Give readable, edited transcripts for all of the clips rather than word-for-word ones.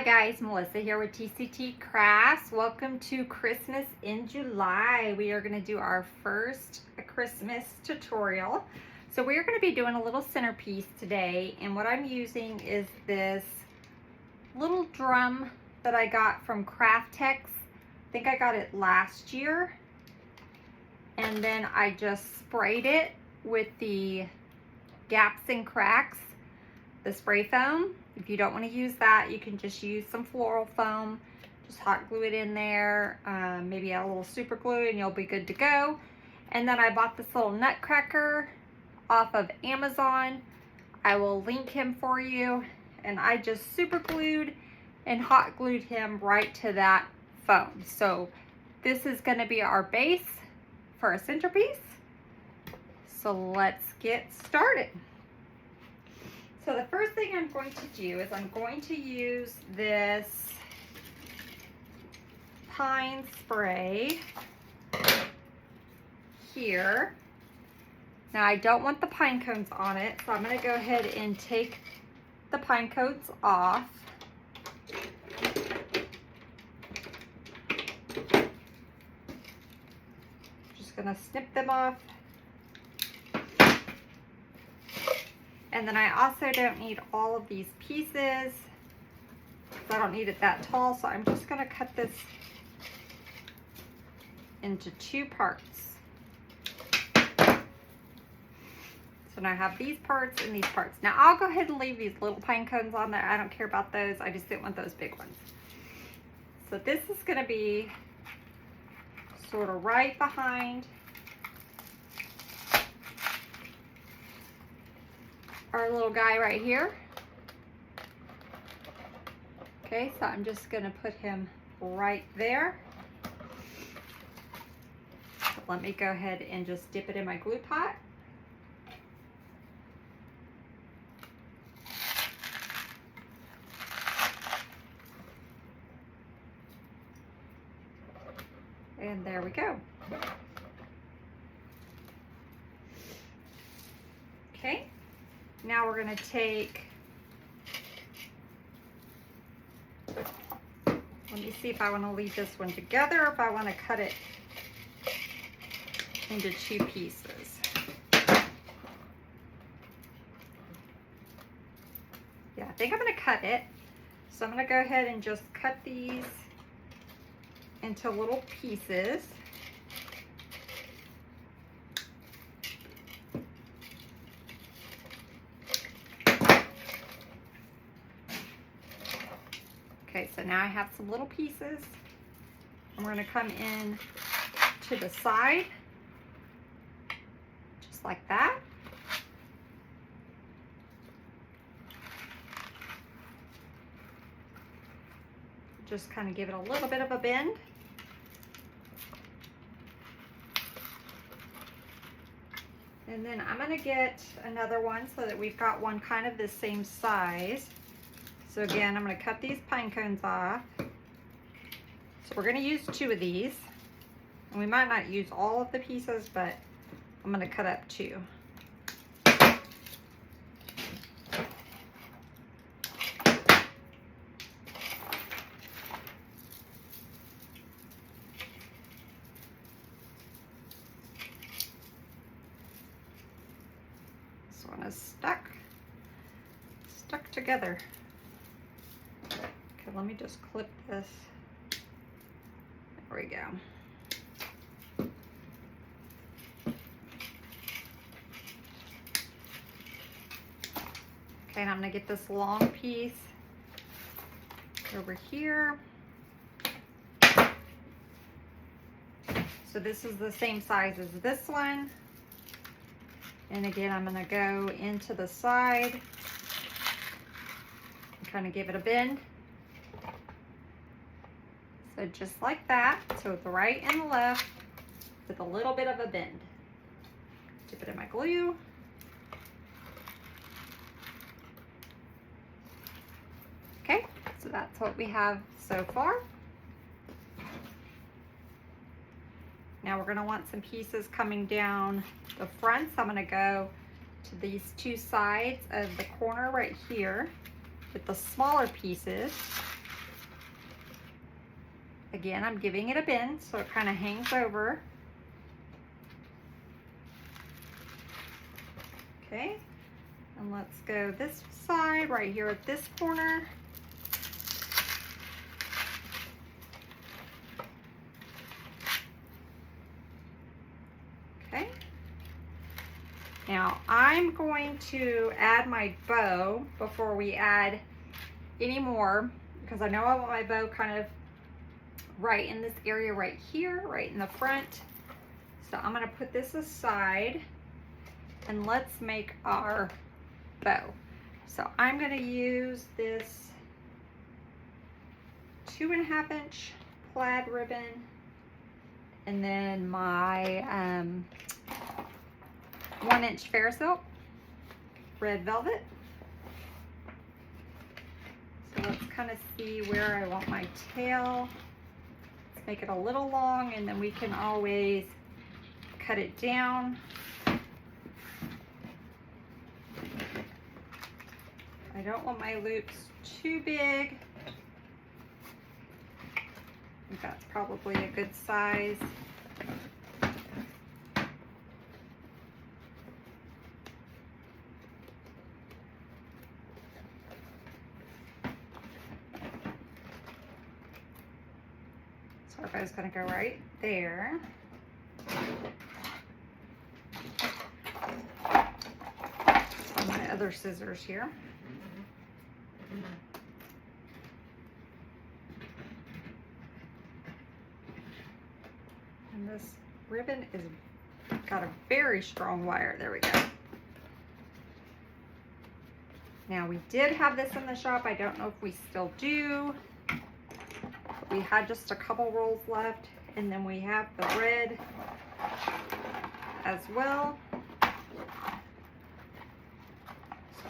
Hi guys, Melissa here with TCT Crafts. Welcome to Christmas in July. We are going to do our first Christmas tutorial. So we are going to be doing a little centerpiece today, and what I'm using is this little drum that I got from Craftex. I think I got it last year, and then I just sprayed it with the gaps and cracks, the spray foam. If you don't want to use that, you can just use some floral foam. Just hot glue it in there, maybe add a little super glue, and you'll be good to go. And then I bought this little Nutcracker off of Amazon. I will link him for you. And I just super glued and hot glued him right to that foam. So this is going to be our base for a centerpiece. So let's get started. So the first thing I'm going to do is I'm going to use this pine spray here. Now I don't want the pine cones on it, so I'm going to go ahead and take the pine cones off. Just going to snip them off. And then I also don't need all of these pieces. I don't need it that tall, so I'm just going to cut this into two parts. So now I have these parts and these parts. Now I'll go ahead and leave these little pine cones on there. I don't care about those. I just didn't want those big ones. So this is going to be sort of right behind our little guy right here. Okay, so I'm just going to put him right there. So let me go ahead and just dip it in my glue pot. And there we go. Okay. Now we're going to take, let me see if I want to leave this one together or if I want to cut it into two pieces. Yeah, I think I'm going to cut it. So I'm going to go ahead and just cut these into little pieces. Okay, so now I have some little pieces. And we're going to come in to the side, just like that. Just kind of give it a little bit of a bend. And then I'm going to get another one so that we've got one kind of the same size. So again, I'm going to cut these pine cones off. So we're going to use two of these. And we might not use all of the pieces, but I'm going to cut up two. This one is stuck together. Okay, let me just clip this. There we go. Okay, and I'm going to get this long piece over here. So this is the same size as this one. And again, I'm going to go into the side and kind of give it a bend. So just like that, so the right and the left with a little bit of a bend. Dip it in my glue. Okay, so that's what we have so far. Now we're going to want some pieces coming down the front, so I'm going to go to these two sides of the corner right here with the smaller pieces. Again, I'm giving it a bend so it kind of hangs over. Okay, and let's go this side right here at this corner. Okay. Now I'm going to add my bow before we add any more, because I know I want my bow kind of right in this area right here, right in the front. So I'm going to put this aside and let's make our bow. So I'm going to use this 2.5 inch plaid ribbon and then my 1 inch fair silk red velvet. So let's kind of see where I want my tail. Let's make it a little long and then we can always cut it down. I don't want my loops too big. I think that's probably a good size. So if I was going to go right there. On my other scissors here. And this ribbon is got a very strong wire. There we go. Now we did have this in the shop. I don't know if we still do. But we had just a couple rolls left, and then we have the red as well. So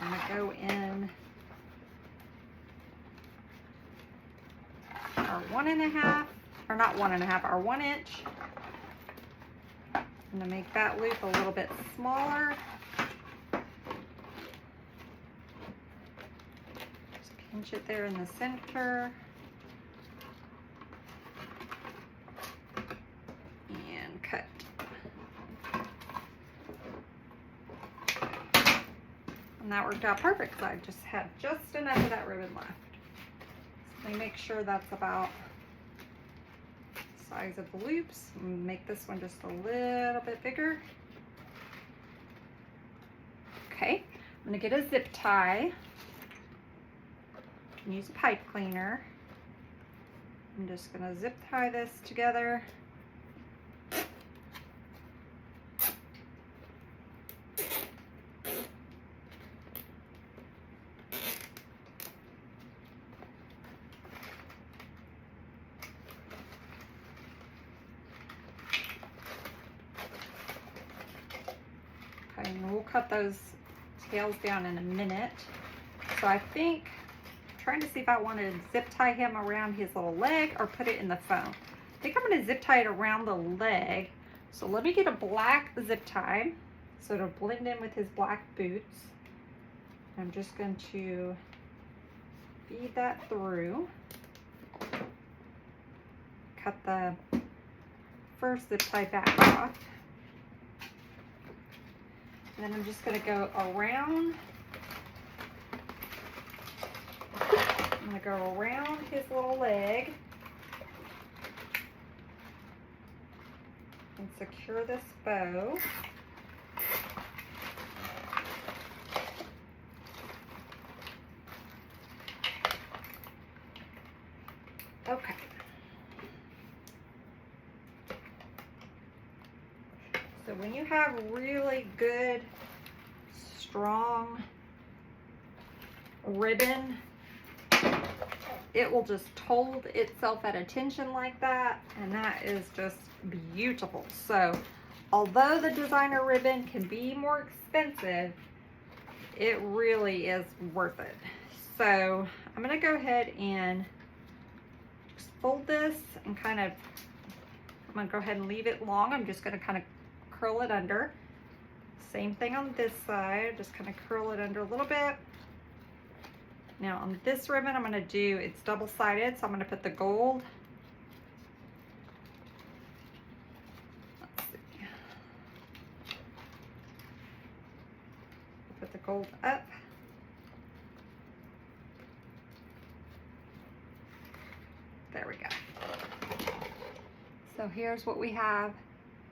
I'm gonna go in our 1.5, or not 1.5, our 1 inch. I'm gonna make that loop a little bit smaller. Just pinch it there in the center. And cut. And that worked out perfect because I just had just enough of that ribbon left. So let me make sure that's about the size of the loops. And make this one just a little bit bigger. Okay, I'm gonna get a zip tie and use a pipe cleaner. I'm just gonna zip tie this together. Okay, and we'll cut those tails down in a minute. So I think, I'm trying to see if I want to zip tie him around his little leg or put it in the foam. I think I'm going to zip tie it around the leg. So let me get a black zip tie so it'll blend in with his black boots. I'm just going to feed that through. Cut the first zip tie back off. And then I'm just going to go around. I'm going to go around his little leg and secure this bow. Okay. So when you have really good, strong ribbon, it will just hold itself at attention like that, and that is just beautiful. So although the designer ribbon can be more expensive, it really is worth it. So I'm going to go ahead and just fold this and kind of, I'm going to go ahead and leave it long. I'm just going to kind of curl it under. Same thing on this side, just kind of curl it under a little bit. Now on this ribbon I'm going to do, it's double-sided, so I'm going to put the gold fold up. There we go. So here's what we have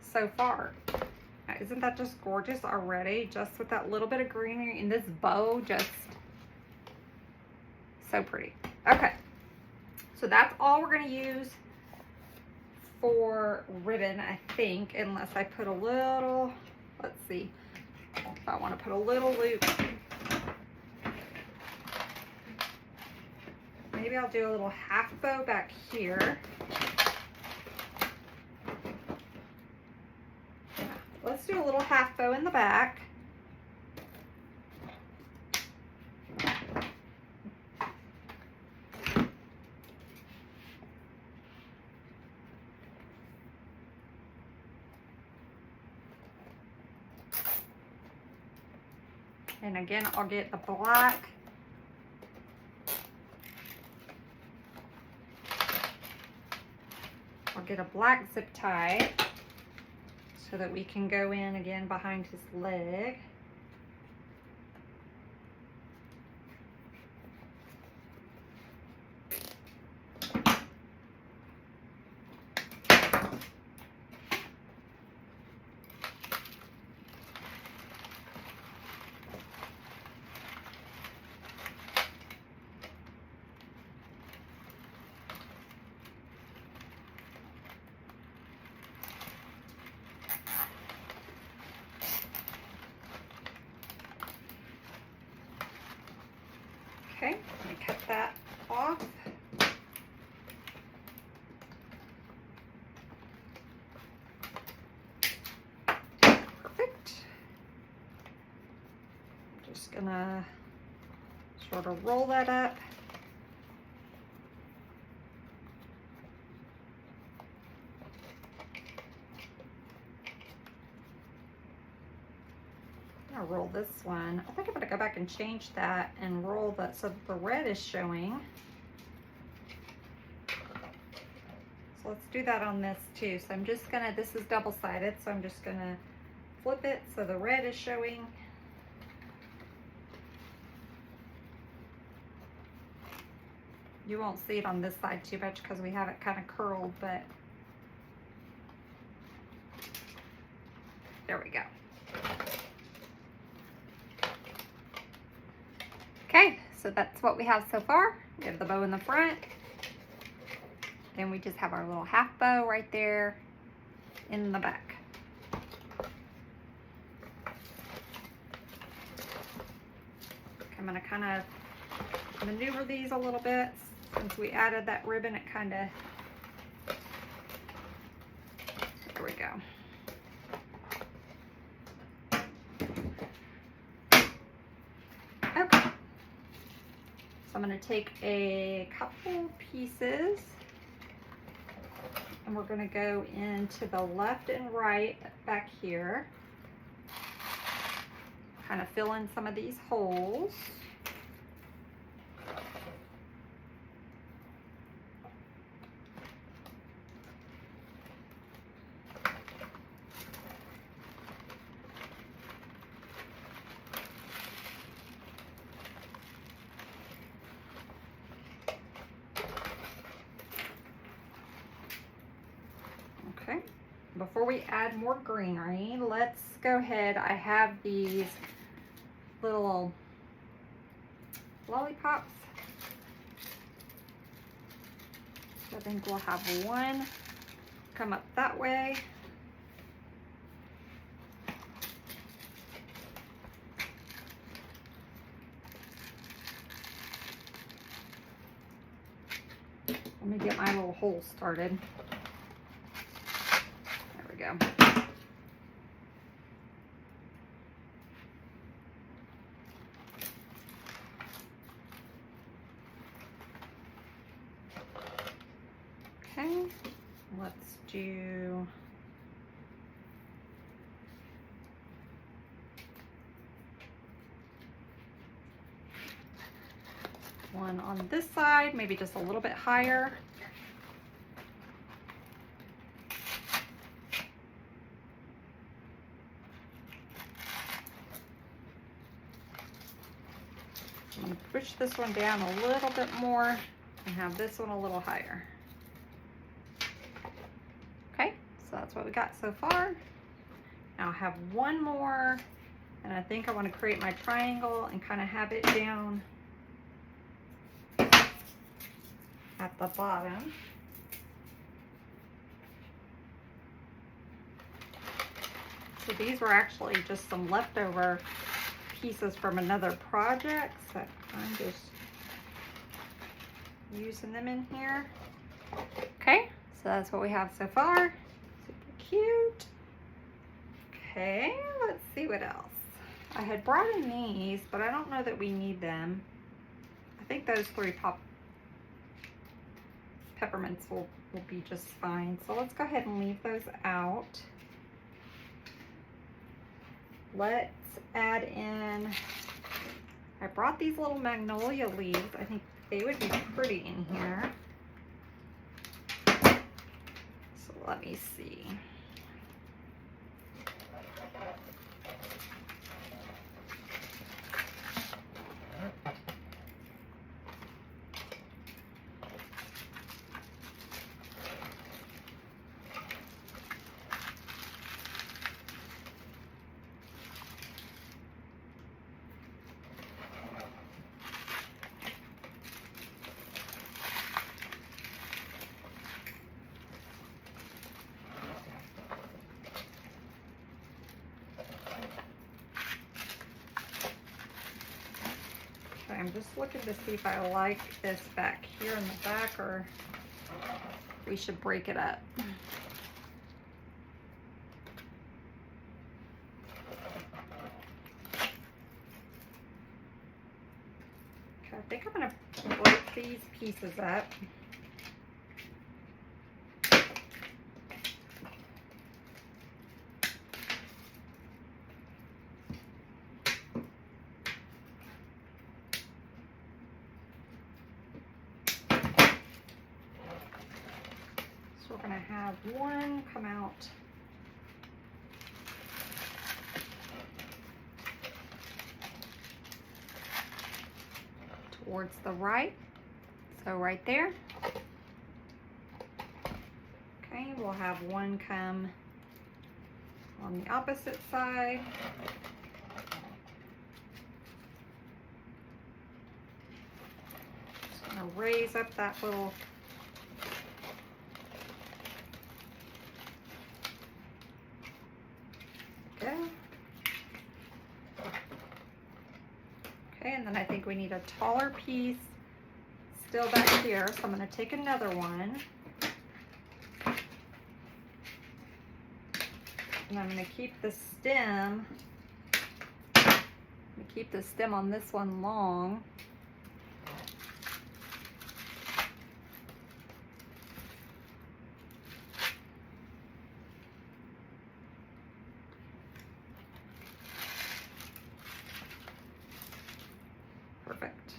so far. Isn't that just gorgeous already? Just with that little bit of greenery and this bow, just so pretty. Okay, so that's all we're gonna use for ribbon, I think, unless I put a little, let's see, if I want to put a little loop. Maybe I'll do a little half bow back here. Yeah, let's do a little half bow in the back. And again, I'll get the black. I'll get a black zip tie so that we can go in again behind his leg. Okay, let me cut that off. Perfect. I'm just gonna sort of roll that up. I'll roll this one. I think I'm gonna go back and change that and roll that so that the red is showing. So let's do that on this too. So I'm just gonna, this is double-sided, so I'm just gonna flip it so the red is showing. You won't see it on this side too much because we have it kind of curled, but there we go. Okay, so that's what we have so far. We have the bow in the front. Then we just have our little half bow right there in the back. I'm gonna kind of maneuver these a little bit. Since we added that ribbon, it kind of, there we go. Okay. I'm going to take a couple pieces and we're going to go into the left and right back here. Kind of fill in some of these holes. Okay, before we add more greenery, let's go ahead. I have these little lollipops. So I think we'll have one come up that way. Let me get my little hole started. Go. Okay, let's do one on this side, maybe just a little bit higher. I'm going to push this one down a little bit more and have this one a little higher. Okay, so that's what we got so far. Now I have one more, and I think I want to create my triangle and kind of have it down at the bottom. So these were actually just some leftover pieces from another project, so I'm just using them in here. Okay, so that's what we have so far. Super cute. Okay, let's see what else. I had brought in these, but I don't know that we need them. I think those three peppermints will be just fine. So let's go ahead and leave those out. Let's add in, I brought these little magnolia leaves. I think they would be pretty in here. So let me see. I'm just looking to see if I like this back here in the back, or we should break it up. Okay, I think I'm going to break these pieces up. So we're going to have one come out towards the right, so right there. Okay, we'll have one come on the opposite side. Just going to raise up that little go. Okay, and then I think we need a taller piece still back here, so I'm going to take another one. And I'm going to keep the stem, on this one long. Perfect.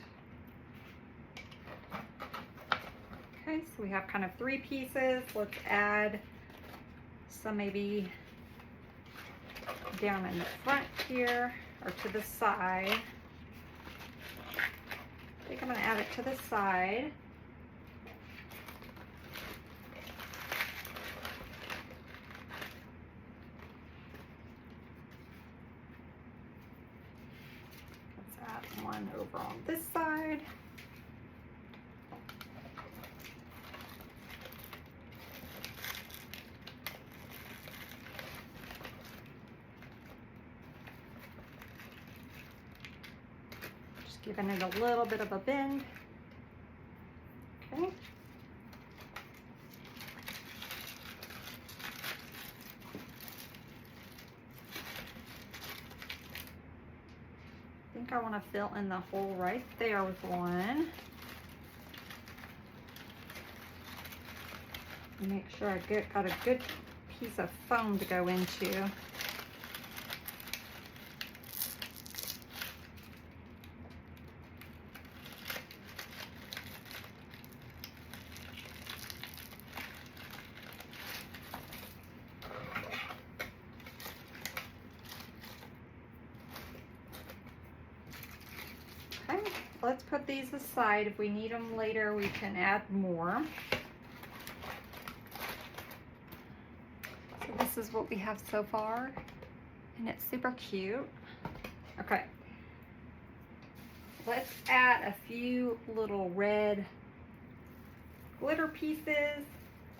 Okay, so we have kind of three pieces. Let's add some maybe down in the front here, or to the side. I think I'm going to add it to the side. Let's add one over on this side. Giving it a little bit of a bend. Okay. I think I want to fill in the hole right there with one. Make sure I got a good piece of foam to go into. let's put these aside. If we need them later, we can add more. So this is what we have so far, and it's super cute. Okay, let's add a few little red glitter pieces.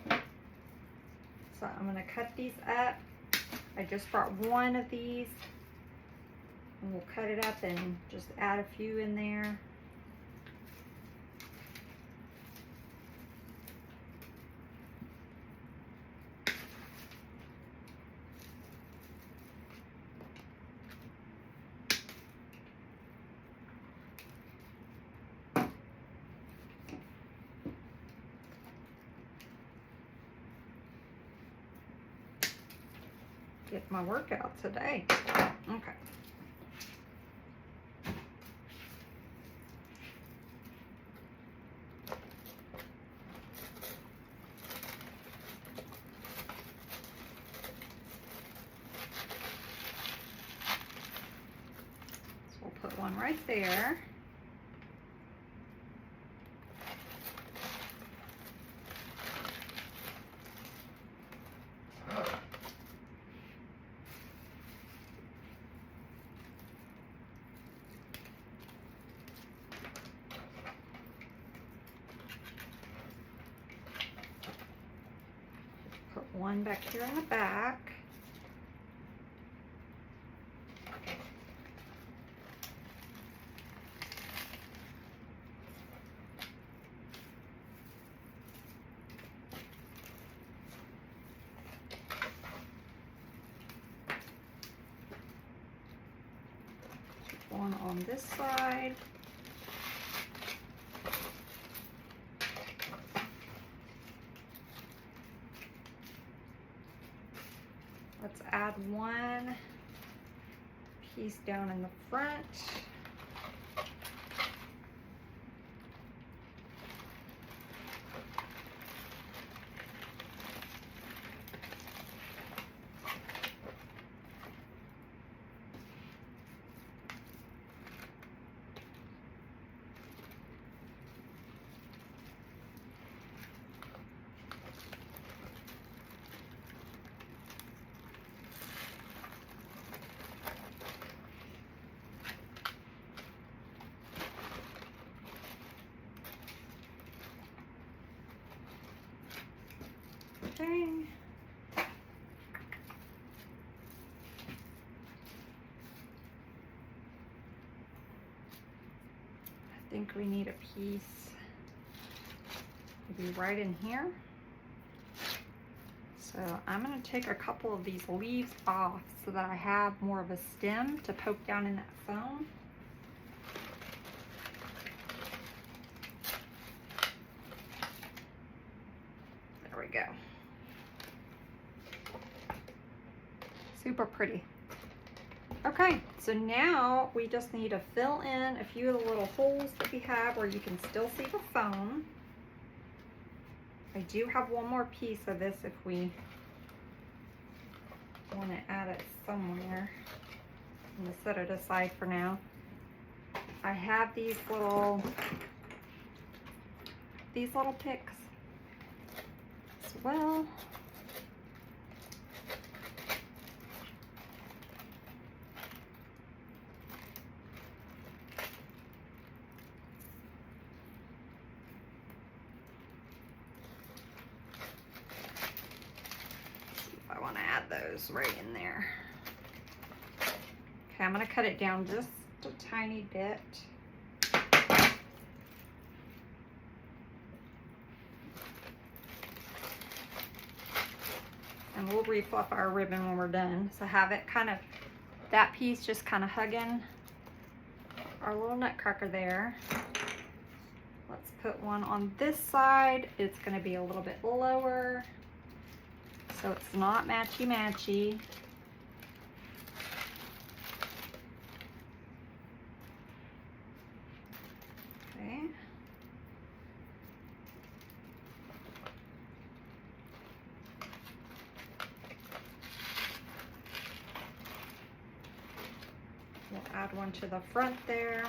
So I'm gonna cut these up. I just brought one of these, and we'll cut it up and just add a few in there. Get my workout today. Okay. So we'll put one right there. One back here in the back. One on this side. Let's add one piece down in the front. Okay. I think we need a piece maybe right in here. So I'm going to take a couple of these leaves off so that I have more of a stem to poke down in that foam. There we go. Super pretty. Okay, so now we just need to fill in a few of the little holes that we have where you can still see the foam. I do have one more piece of this if we want to add it somewhere. I'm going to set it aside for now. I have these little picks as well. Those right in there. Okay, I'm going to cut it down just a tiny bit. And we'll refluff our ribbon when we're done. So have it kind of, that piece just kind of hugging our little nutcracker there. Let's put one on this side. It's going to be a little bit lower, so it's not matchy-matchy. Okay. We'll add one to the front there.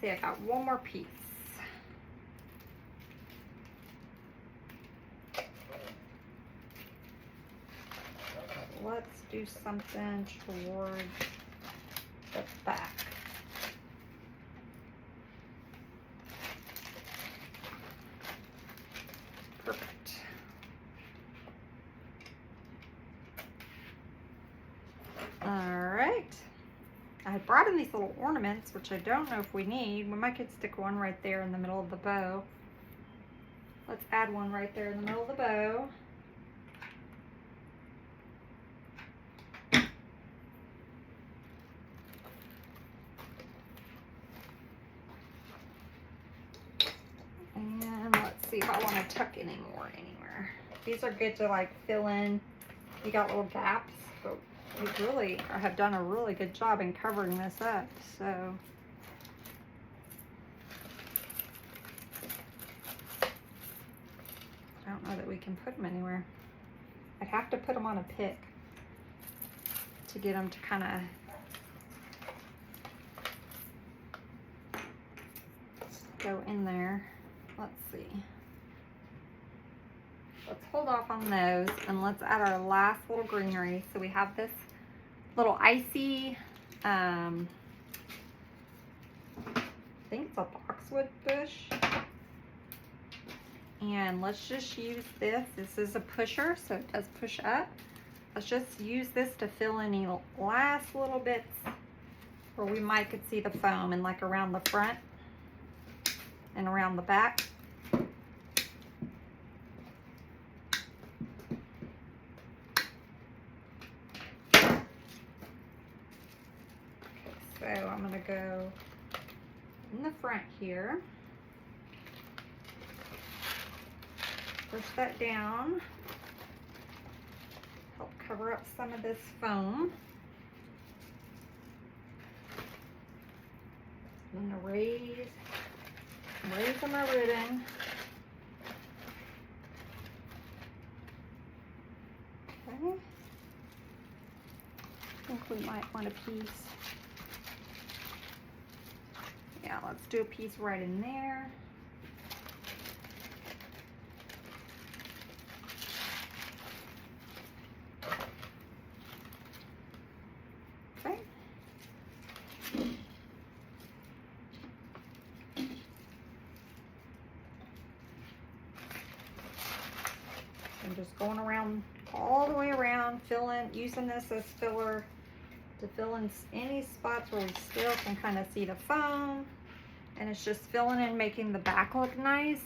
see, I got one more piece. Let's do something towards the back. Perfect. All right. I brought in these little ornaments, which I don't know if we need. We might could stick one right there in the middle of the bow. Let's add one right there in the middle of the bow. And let's see if I want to tuck any more anywhere. These are good to like fill in. You got little gaps, but we really have done a really good job in covering this up. So I don't know that we can put them anywhere. I'd have to put them on a pick to get them to kind of go in there. Let's see. Let's hold off on those and let's add our last little greenery. So we have this little icy, I think it's a boxwood bush. And let's just use this. This is a pusher, so it does push up. Let's just use this to fill any last little bits where we might could see the foam and like around the front and around the back. So I'm going to go in the front here, push that down, help cover up some of this foam. I'm going to raise my ribbon. Okay. I think we might want a piece. Yeah, let's do a piece right in there. Okay. I'm just going around all the way around, using this as filler to fill in any spots where we still can kind of see the foam. And it's just filling in, making the back look nice.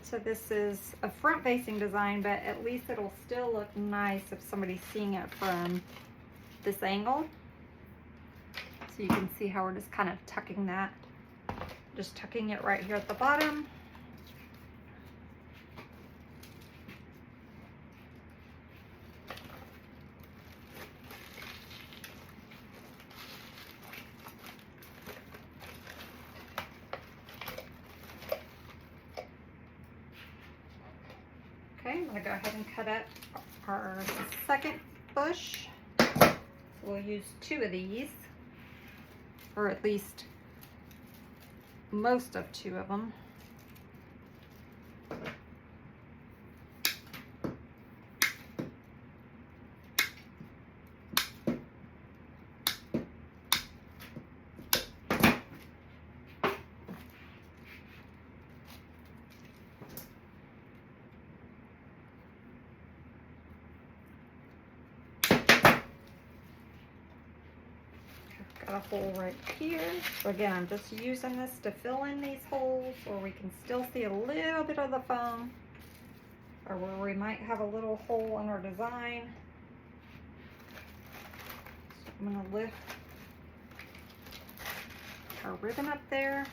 So this is a front-facing design, but at least it'll still look nice if somebody's seeing it from this angle. So you can see how we're just kind of tucking that. Just tucking it right here at the bottom. Okay, I'm gonna go ahead and cut up our second bush. So we'll use 2 of these, or at least most of 2 of them. Got a hole right here. So again, I'm just using this to fill in these holes where we can still see a little bit of the foam, or where we might have a little hole in our design. So I'm going to lift our ribbon up there.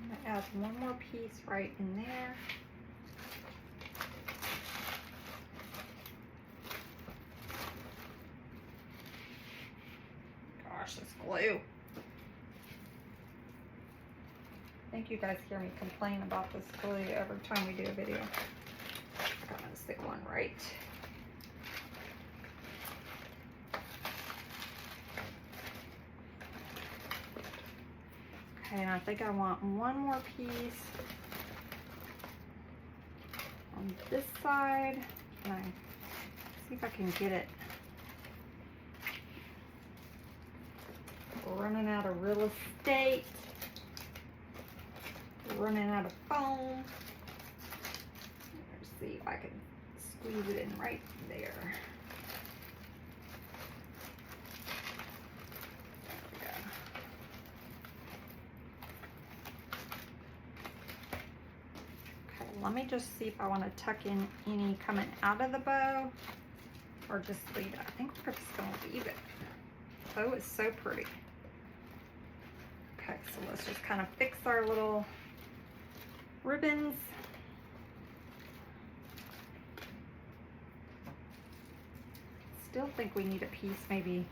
I'm going to add one more piece right in there. This glue. I think you guys hear me complain about this glue every time we do a video. I'm gonna stick one right Okay, and I think I want one more piece on this side. Can I see if I can get it? We're running out of real estate. We're running out of foam. Let's see if I can squeeze it in right there. Let me just see if I want to tuck in any coming out of the bow or just leave it. I think we're just going to leave it. Oh, it's so pretty. Okay, so let's just kind of fix our little ribbons. Still think we need a piece maybe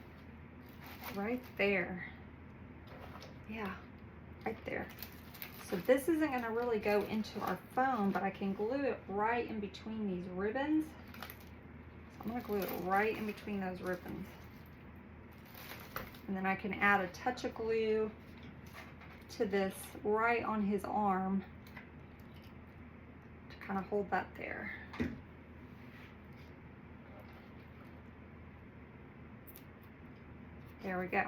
right there. Yeah, right there. So this isn't going to really go into our foam, but I can glue it right in between these ribbons. So I'm going to glue it right in between those ribbons. And then I can add a touch of glue to this right on his arm to kind of hold that there. There we go.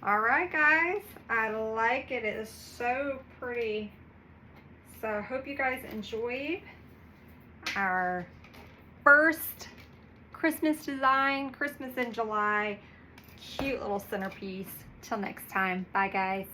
All right, guys, I like it. It is so pretty. So I hope you guys enjoyed our first Christmas design, Christmas in July, cute little centerpiece. Till next time, bye guys.